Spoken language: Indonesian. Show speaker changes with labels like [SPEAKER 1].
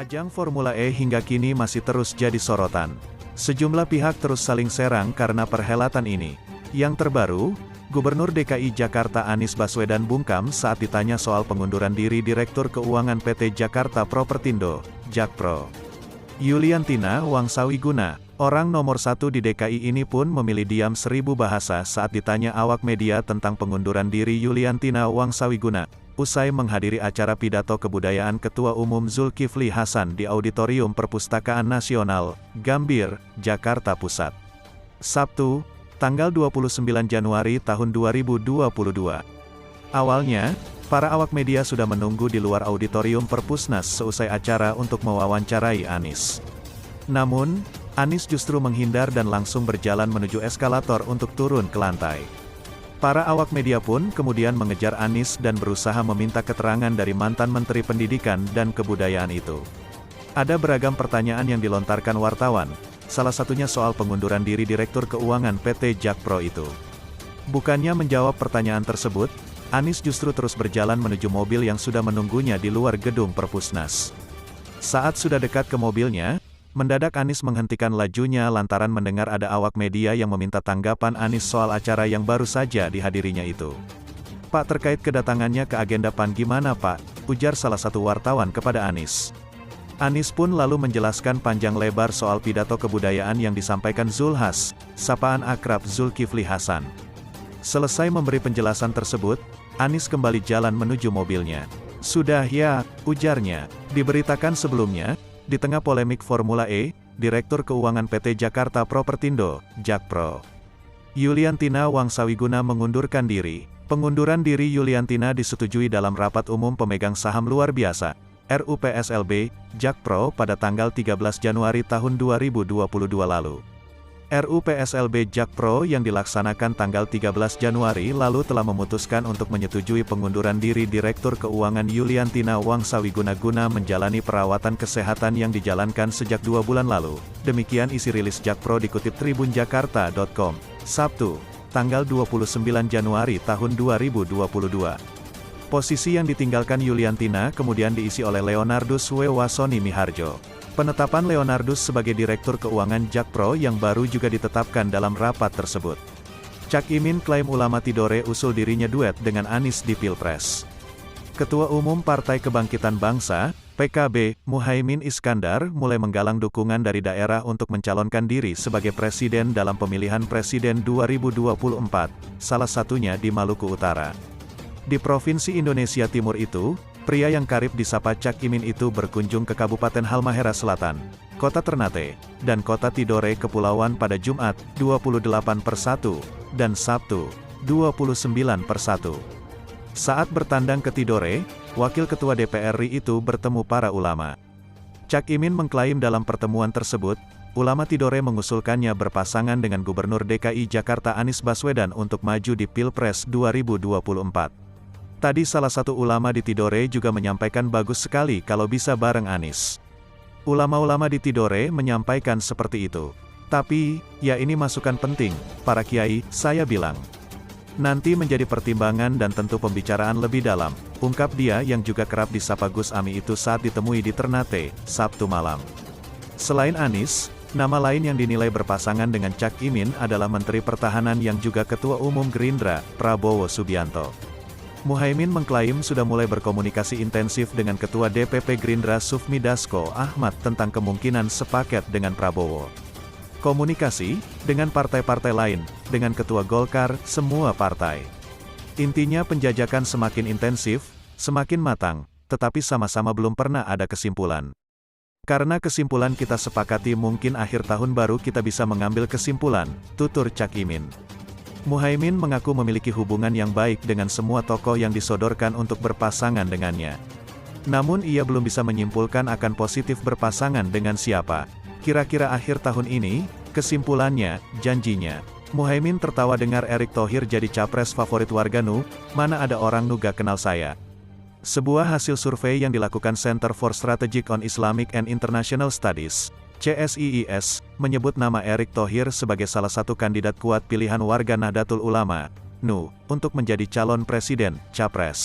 [SPEAKER 1] Ajang Formula E hingga kini masih terus jadi sorotan. Sejumlah pihak terus saling serang karena perhelatan ini. Yang terbaru, Gubernur DKI Jakarta Anies Baswedan bungkam saat ditanya soal pengunduran diri Direktur Keuangan PT Jakarta Propertindo, Jakpro. Yuliantina Wangsawiguna, orang nomor 1 di DKI ini pun memilih diam 1000 bahasa saat ditanya awak media tentang pengunduran diri Yuliantina Wangsawiguna, usai menghadiri acara pidato kebudayaan Ketua Umum Zulkifli Hasan di Auditorium Perpustakaan Nasional, Gambir, Jakarta Pusat. Sabtu, tanggal 29 Januari tahun 2022. Awalnya, para awak media sudah menunggu di luar Auditorium Perpusnas seusai acara untuk mewawancarai Anies. Namun, Anies justru menghindar dan langsung berjalan menuju eskalator untuk turun ke lantai. Para awak media pun kemudian mengejar Anies dan berusaha meminta keterangan dari mantan Menteri Pendidikan dan Kebudayaan itu. Ada beragam pertanyaan yang dilontarkan wartawan, salah satunya soal pengunduran diri Direktur Keuangan PT Jakpro itu. Bukannya menjawab pertanyaan tersebut, Anies justru terus berjalan menuju mobil yang sudah menunggunya di luar gedung Perpusnas. Saat sudah dekat ke mobilnya, mendadak Anies menghentikan lajunya lantaran mendengar ada awak media yang meminta tanggapan Anies soal acara yang baru saja dihadirinya itu. "Pak, terkait kedatangannya ke agenda PAN gimana Pak?" ujar salah satu wartawan kepada Anies. Anies pun lalu menjelaskan panjang lebar soal pidato kebudayaan yang disampaikan Zulhas, sapaan akrab Zulkifli Hasan. Selesai memberi penjelasan tersebut, Anies kembali jalan menuju mobilnya. "Sudah ya," ujarnya, "diberitakan sebelumnya, di tengah polemik Formula E, Direktur Keuangan PT Jakarta Propertindo, Jakpro, Yuliantina Wangsawiguna mengundurkan diri. Pengunduran diri Yuliantina disetujui dalam rapat umum pemegang saham luar biasa, RUPSLB, Jakpro pada tanggal 13 Januari tahun 2022 lalu. RUPSLB Jakpro yang dilaksanakan tanggal 13 Januari lalu telah memutuskan untuk menyetujui pengunduran diri Direktur Keuangan Yuliantina Wangsawiguna guna menjalani perawatan kesehatan yang dijalankan sejak 2 bulan lalu. Demikian isi rilis Jakpro dikutip tribunjakarta.com, Sabtu, tanggal 29 Januari tahun 2022. Posisi yang ditinggalkan Yuliantina kemudian diisi oleh Leonardus Wewasoni Miharjo. Penetapan Leonardus sebagai Direktur Keuangan Jakpro yang baru juga ditetapkan dalam rapat tersebut. Cak Imin klaim ulama Tidore usul dirinya duet dengan Anies di Pilpres. Ketua Umum Partai Kebangkitan Bangsa, PKB, Muhaimin Iskandar mulai menggalang dukungan dari daerah untuk mencalonkan diri sebagai presiden dalam pemilihan presiden 2024, salah satunya di Maluku Utara. Di Provinsi Indonesia Timur itu, pria yang karib disapa Cak Imin itu berkunjung ke Kabupaten Halmahera Selatan, Kota Ternate, dan Kota Tidore Kepulauan pada Jumat, 28/1, dan Sabtu, 29/1. Saat bertandang ke Tidore, Wakil Ketua DPR RI itu bertemu para ulama. Cak Imin mengklaim dalam pertemuan tersebut, ulama Tidore mengusulkannya berpasangan dengan Gubernur DKI Jakarta Anies Baswedan untuk maju di Pilpres 2024. Tadi salah satu ulama di Tidore juga menyampaikan bagus sekali kalau bisa bareng Anies. Ulama-ulama di Tidore menyampaikan seperti itu. Tapi, ya ini masukan penting, para kiai, saya bilang. Nanti menjadi pertimbangan dan tentu pembicaraan lebih dalam, ungkap dia yang juga kerap disapa Gus Ami itu saat ditemui di Ternate, Sabtu malam. Selain Anies, nama lain yang dinilai berpasangan dengan Cak Imin adalah Menteri Pertahanan yang juga Ketua Umum Gerindra, Prabowo Subianto. Muhaimin mengklaim sudah mulai berkomunikasi intensif dengan Ketua DPP Gerindra Sufmi Dasko Ahmad tentang kemungkinan sepaket dengan Prabowo. Komunikasi, dengan partai-partai lain, dengan Ketua Golkar, semua partai. Intinya penjajakan semakin intensif, semakin matang, tetapi sama-sama belum pernah ada kesimpulan. Karena kesimpulan kita sepakati mungkin akhir tahun baru kita bisa mengambil kesimpulan, tutur Cak Imin. Muhaimin mengaku memiliki hubungan yang baik dengan semua tokoh yang disodorkan untuk berpasangan dengannya. Namun ia belum bisa menyimpulkan akan positif berpasangan dengan siapa. Kira-kira akhir tahun ini, kesimpulannya, janjinya. Muhaimin tertawa dengar Erick Thohir jadi capres favorit warga Nu, mana ada orang Nu gak kenal saya. Sebuah hasil survei yang dilakukan Center for Strategic on Islamic and International Studies, CSIIS, menyebut nama Erick Thohir sebagai salah satu kandidat kuat pilihan warga Nahdlatul Ulama, NU, untuk menjadi calon presiden, capres.